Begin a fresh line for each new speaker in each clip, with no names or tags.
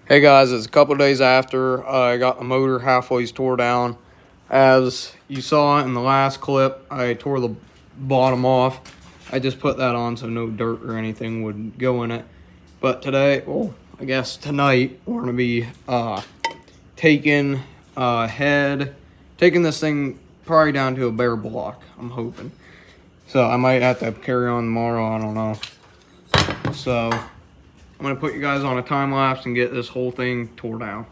Hey guys, it's a couple days after I got the motor halfway tore down. As you saw in the last clip, I tore the bottom off. I just put that on so no dirt or anything would go in it. But today, well, I guess tonight, we're gonna be taking this thing probably down to a bare block, I'm hoping. So I might have to carry on tomorrow, I don't know. So I'm gonna put you guys on a time lapse and get this whole thing tore down.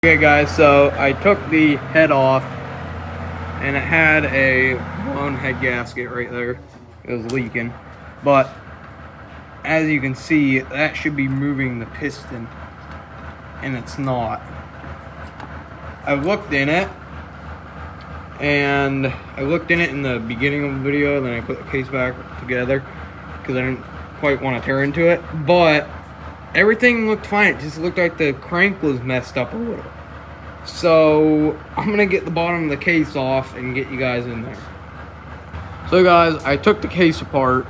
Okay guys, so I took the head off and it had a blown head gasket right there. It was leaking, but as you can see, that should be moving the piston and it's not. I looked in it and I looked in it in the beginning of the video, then I put the case back together because I didn't quite want to tear into it, but everything looked fine. It just looked like the crank was messed up a little. So I'm gonna get the bottom of the case off and get you guys in there. So guys, I took the case apart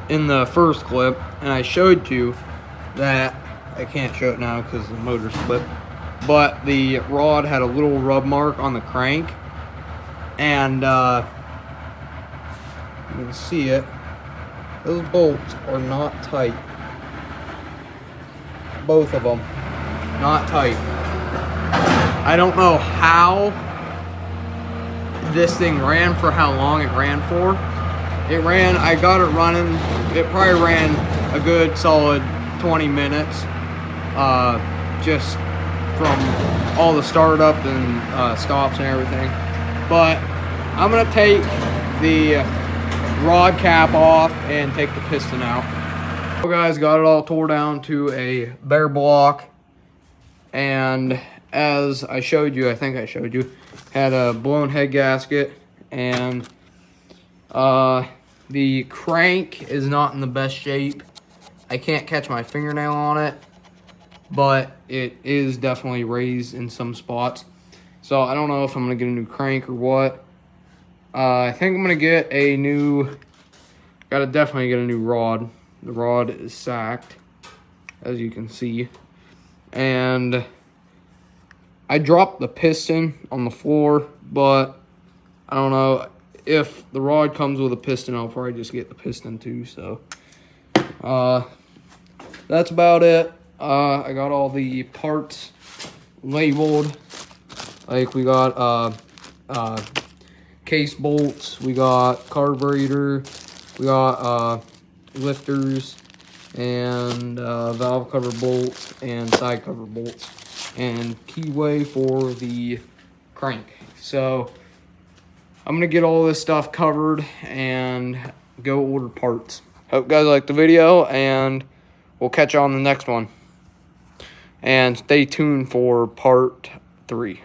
in the first clip and I showed you that, I can't show it now because the motor slipped, but the rod had a little rub mark on the crank, and you can see it. Those bolts are not tight. Both of them, not tight. I don't know how this thing ran for how long it ran for. I got it running, it probably ran a good solid 20 minutes, just from all the startup and stops and everything. But I'm gonna take the rod cap off and take the piston out. So guys, got it all tore down to a bare block, and as I showed you, I think I showed you, had a blown head gasket, and the crank is not in the best shape. I can't catch my fingernail on it, but it is definitely raised in some spots. So I don't know if I'm gonna get a new crank or what. I think I'm gonna get a new, gotta definitely get a new rod. The rod is sacked, as you can see. And I dropped the piston on the floor, but I don't know. If the rod comes with a piston, I'll probably just get the piston too. So that's about it. I got all the parts labeled. Like we got case bolts, we got carburetor, we got lifters, and valve cover bolts and side cover bolts, and keyway for the crank. So I'm gonna get all this stuff covered and go order parts. Hope you guys liked the video, and we'll catch you on the next one. And stay tuned for part 3.